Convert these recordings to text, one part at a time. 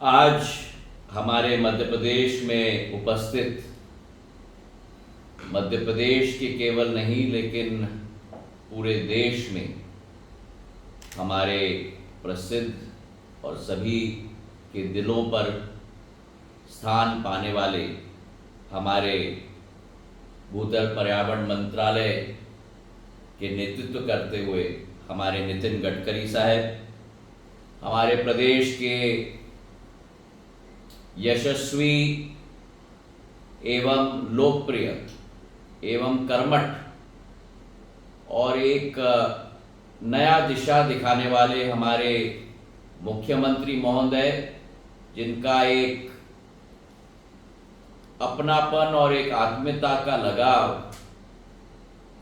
आज हमारे मध्य प्रदेश में उपस्थित मध्य प्रदेश के केवल नहीं लेकिन पूरे देश में हमारे प्रसिद्ध और सभी के दिलों पर स्थान पाने वाले हमारे भूतल पर्यावरण मंत्रालय के नेतृत्व करते हुए हमारे नितिन गडकरी साहब, हमारे प्रदेश के यशस्वी एवं लोकप्रिय एवं कर्मठ और एक नया दिशा दिखाने वाले हमारे मुख्यमंत्री महोदय, जिनका एक अपनापन और एक आत्मीयता का लगाव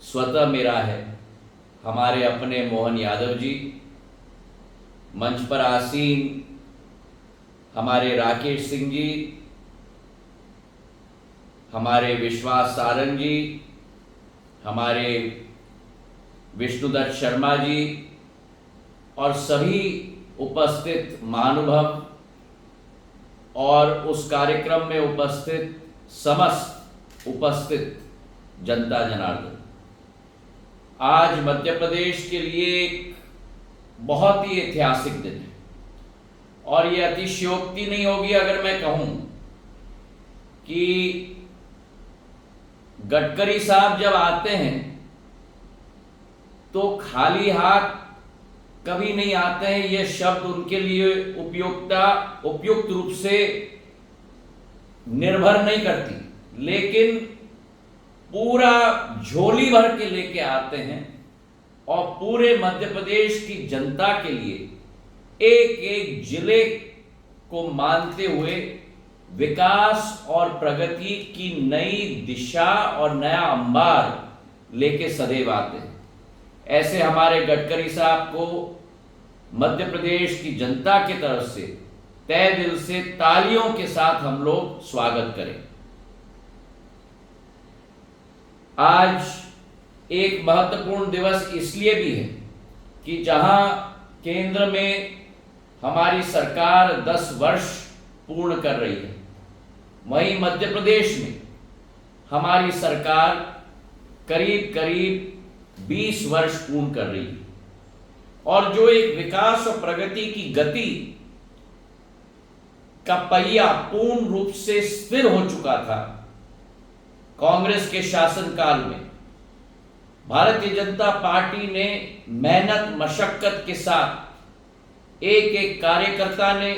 स्वतः मेरा है, हमारे अपने मोहन यादव जी, मंच पर आसीन हमारे राकेश सिंह जी, हमारे विश्वास सारंग जी, हमारे विष्णुदत्त शर्मा जी और सभी उपस्थित महानुभाव और उस कार्यक्रम में उपस्थित समस्त उपस्थित जनता जनार्दन। आज मध्य प्रदेश के लिए एक बहुत ही ऐतिहासिक दिन है और ये अतिशयोक्ति नहीं होगी अगर मैं कहूं कि गडकरी साहब जब आते हैं तो खाली हाथ कभी नहीं आते हैं। ये शब्द उनके लिए उपयुक्त रूप से निर्भर नहीं करती, लेकिन पूरा झोली भर के लेके आते हैं और पूरे मध्य प्रदेश की जनता के लिए एक एक जिले को मानते हुए विकास और प्रगति की नई दिशा और नया अंबार लेके सदैव आते हैं। ऐसे हमारे गडकरी साहब को मध्य प्रदेश की जनता की तरफ से तहे दिल से तालियों के साथ हम लोग स्वागत करें। आज एक महत्वपूर्ण दिवस इसलिए भी है कि जहां केंद्र में हमारी सरकार 10 वर्ष पूर्ण कर रही है, वहीं मध्य प्रदेश में हमारी सरकार करीब करीब 20 वर्ष पूर्ण कर रही है और जो एक विकास और प्रगति की गति का पहिया पूर्ण रूप से स्थिर हो चुका था कांग्रेस के शासनकाल में, भारतीय जनता पार्टी ने मेहनत मशक्कत के साथ एक एक कार्यकर्ता ने,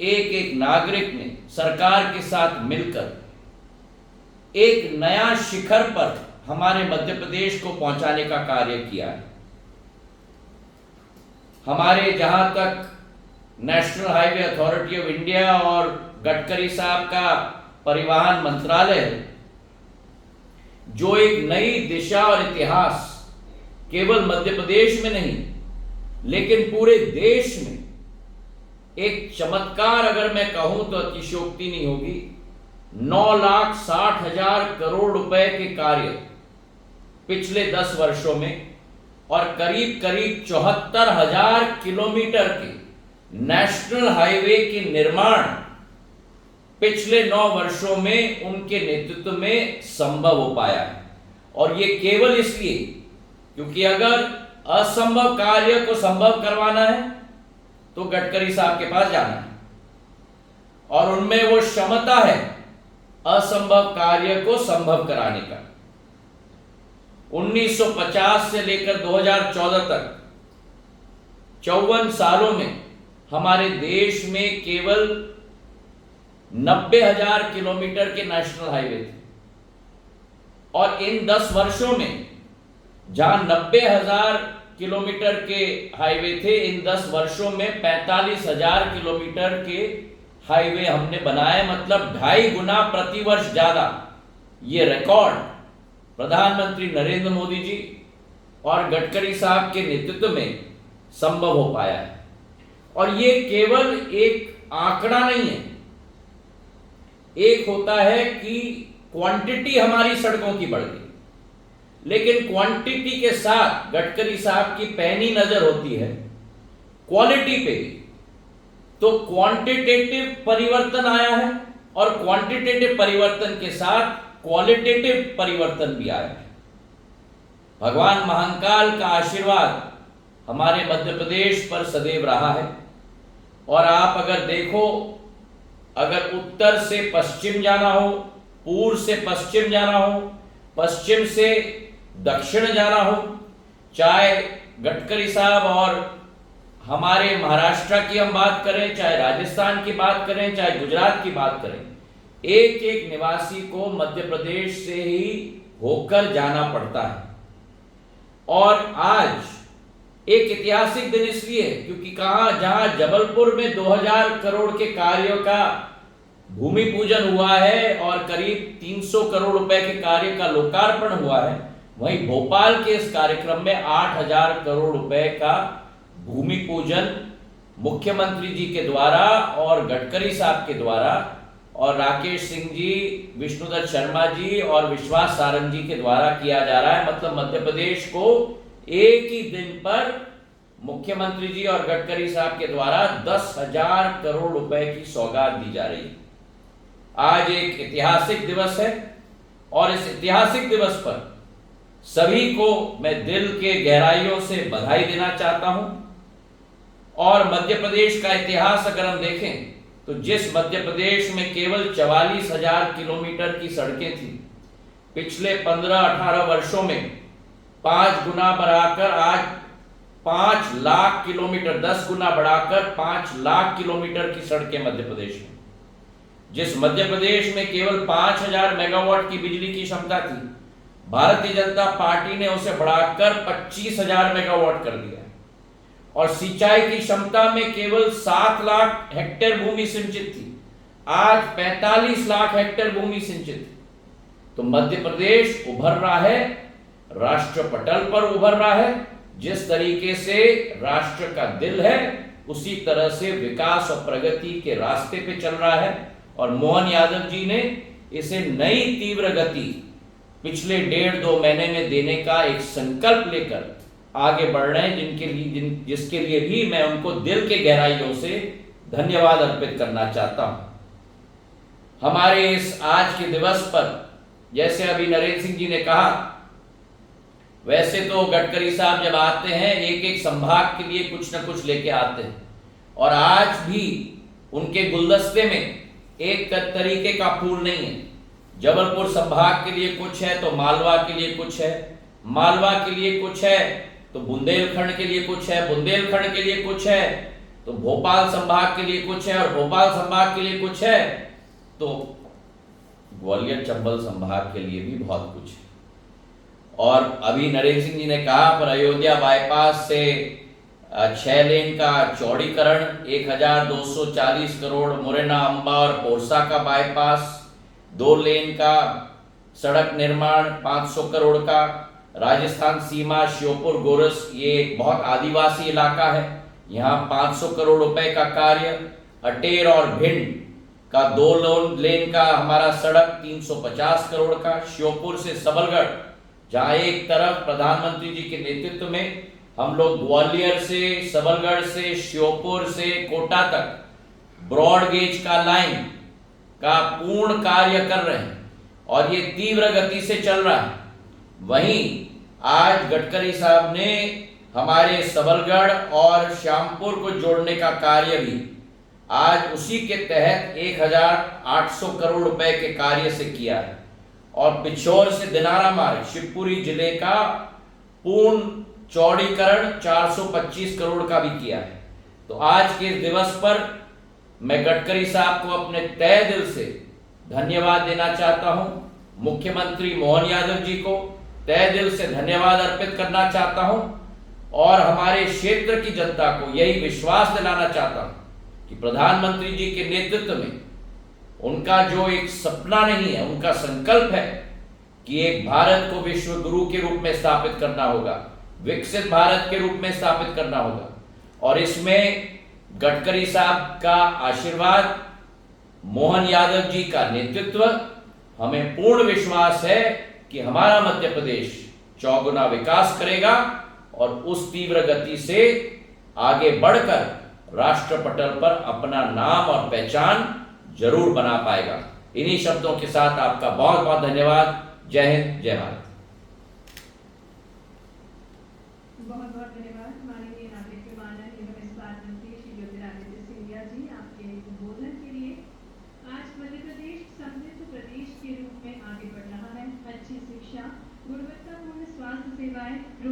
एक एक नागरिक ने सरकार के साथ मिलकर एक नया शिखर पर हमारे मध्य प्रदेश को पहुंचाने का कार्य किया है। हमारे जहां तक national highway authority of India और गडकरी साहब का परिवहन मंत्रालय है, जो एक नई दिशा और इतिहास केवल मध्य प्रदेश में नहीं लेकिन पूरे देश में एक चमत्कार अगर मैं कहूं तो अतिशयोक्ति नहीं होगी। 9,60,000 करोड़ रुपए के कार्य पिछले 10 वर्षों में और करीब करीब 74,000 किलोमीटर के नेशनल हाईवे के निर्माण पिछले 9 वर्षों में उनके नेतृत्व में संभव हो पाया है। और ये केवल इसलिए क्योंकि अगर असंभव कार्य को संभव करवाना है तो गडकरी साहब के पास जाना है और उनमें वो क्षमता है असंभव कार्य को संभव कराने का। 1950 से लेकर 2014 तक 54 सालों में हमारे देश में केवल 90,000 किलोमीटर के नेशनल हाईवे थे और इन 10 वर्षों में जहां 90,000 किलोमीटर के हाईवे थे, इन 10 वर्षों में 45,000 किलोमीटर के हाईवे हमने बनाए, मतलब 2.5 गुना प्रति वर्ष ज्यादा। ये रिकॉर्ड प्रधानमंत्री नरेंद्र मोदी जी और गडकरी साहब के नेतृत्व में संभव हो पाया है। और ये केवल एक आंकड़ा नहीं है, एक होता है कि क्वांटिटी हमारी सड़कों की बढ़ गई, लेकिन क्वांटिटी के साथ गडकरी साहब की पैनी नजर होती है क्वालिटी पे भी। तो क्वांटिटेटिव परिवर्तन आया है और क्वांटिटेटिव परिवर्तन के साथ क्वालिटेटिव परिवर्तन भी आया है। भगवान महाकाल का आशीर्वाद हमारे मध्य प्रदेश पर सदैव रहा है। और आप अगर देखो, अगर उत्तर से पश्चिम जाना हो, पूर्व से पश्चिम जाना हो, पश्चिम से दक्षिण जाना हो, चाहे गडकरी साहब और हमारे महाराष्ट्र की हम बात करें, चाहे राजस्थान की बात करें, चाहे गुजरात की बात करें, एक एक निवासी को मध्य प्रदेश से ही होकर जाना पड़ता है। और आज एक ऐतिहासिक दिन इसलिए क्योंकि जहां जबलपुर में 2000 करोड़ के कार्यों का भूमि पूजन हुआ है और करीब 300 करोड़ रुपए के कार्य का लोकार्पण हुआ है, वहीं भोपाल के इस कार्यक्रम में 8000 करोड़ रुपए का भूमि पूजन मुख्यमंत्री जी के द्वारा और गडकरी साहब के द्वारा और राकेश सिंह जी, विष्णुदत्त शर्मा जी और विश्वास सारंग जी के द्वारा किया जा रहा है। मतलब मध्य प्रदेश को एक ही दिन पर मुख्यमंत्री जी और गडकरी साहब के द्वारा 10,000 करोड़ रुपए की सौगात दी जा रही है। आज एक ऐतिहासिक दिवस है और इस ऐतिहासिक दिवस पर सभी को मैं दिल के गहराइयों से बधाई देना चाहता हूं। और मध्य प्रदेश का इतिहास अगर हम देखें तो जिस मध्य प्रदेश में केवल 44,000 किलोमीटर की सड़कें थी, पिछले 15-18 वर्षों में 5 गुना बढ़ाकर आज 5 लाख किलोमीटर, 10 गुना बढ़ाकर 5 लाख किलोमीटर की सड़कें मध्य प्रदेश में। जिस मध्य प्रदेश में केवल 5000 मेगावाट की बिजली की क्षमता थी, भारतीय जनता पार्टी ने उसे बढ़ाकर 25,000 मेगावाट कर दिया। और सिंचाई की क्षमता में केवल 7 लाख हेक्टेयर भूमि सिंचित थी, आज 45 लाख हेक्टेयर भूमि सिंचित है। तो मध्य प्रदेश उभर रहा है, राष्ट्र पटल पर उभर रहा है। जिस तरीके से राष्ट्र का दिल है उसी तरह से विकास और प्रगति के रास्ते पे चल रहा है। और मोहन यादव जी ने इसे नई तीव्र गति पिछले 1.5-2 महीने में देने का एक संकल्प लेकर आगे बढ़ रहे हैं, जिसके लिए भी मैं उनको दिल के गहराइयों से धन्यवाद अर्पित करना चाहता हूं। हमारे इस आज के दिवस पर जैसे अभी नरेंद्र सिंह जी ने कहा, वैसे तो गडकरी साहब जब आते हैं एक एक संभाग के लिए कुछ न कुछ लेके आते हैं, और आज भी उनके गुलदस्ते में एक तरीके का फूल नहीं है। जबलपुर संभाग के लिए कुछ है तो मालवा के लिए कुछ है, मालवा के लिए कुछ है तो बुंदेलखंड के लिए कुछ है, बुंदेलखंड के लिए कुछ है तो भोपाल संभाग के लिए कुछ है, और भोपाल संभाग के लिए कुछ है तो ग्वालियर चंबल संभाग के लिए भी बहुत कुछ है। और अभी नरेंद्र सिंह जी ने कहा पर अयोध्या बाईपास से 6 लेन का चौड़ीकरण 1240 करोड़, मुरैना अंबा और पोरसा का बाईपास 2 लेन का सड़क निर्माण 500 करोड़ का, राजस्थान सीमा श्योपुर गोरस, ये एक बहुत आदिवासी इलाका है, यहाँ 500 करोड़ रुपए का कार्य, अटेर और भिंड का 2 लेन का हमारा सड़क 350 करोड़ का, श्योपुर से सबलगढ़, जहाँ एक तरफ प्रधानमंत्री जी के नेतृत्व में हम लोग ग्वालियर से, सबलगढ़ से, श्योपुर से कोटा तक ब्रॉड गेज का लाइन का पूर्ण कार्य कर रहे हैं और ये तीव्र गति से चल रहा है। वहीं आज गडकरी साहब ने हमारे सबलगढ़ और श्यामपुर को जोड़ने का कार्य भी आज उसी के तहत 1800 करोड़ रुपए के कार्य से किया है। और पिछोर से दिनारा मार्ग शिवपुरी जिले का पूर्ण चौड़ीकरण 425 करोड़ का भी किया है। तो आज के दिवस पर मैं गडकरी साहब को अपने तहे दिल से धन्यवाद देना चाहता हूं। मुख्यमंत्री मोहन यादव जी को तहे दिल से धन्यवाद अर्पित करना चाहता हूं और हमारे क्षेत्र की जनता को यही विश्वास दिलाना चाहता हूं कि प्रधानमंत्री जी के नेतृत्व में उनका जो एक सपना नहीं है, उनका संकल्प है कि एक भारत को विश्व गुरु के रूप में स्थापित करना होगा, विकसित भारत के रूप में स्थापित करना होगा। और इसमें गडकरी साहब का आशीर्वाद, मोहन यादव जी का नेतृत्व, हमें पूर्ण विश्वास है कि हमारा मध्य प्रदेश चौगुना विकास करेगा और उस तीव्र गति से आगे बढ़कर राष्ट्र पटल पर अपना नाम और पहचान जरूर बना पाएगा। इन्हीं शब्दों के साथ आपका बहुत बहुत धन्यवाद। जय हिंद, जय भारत।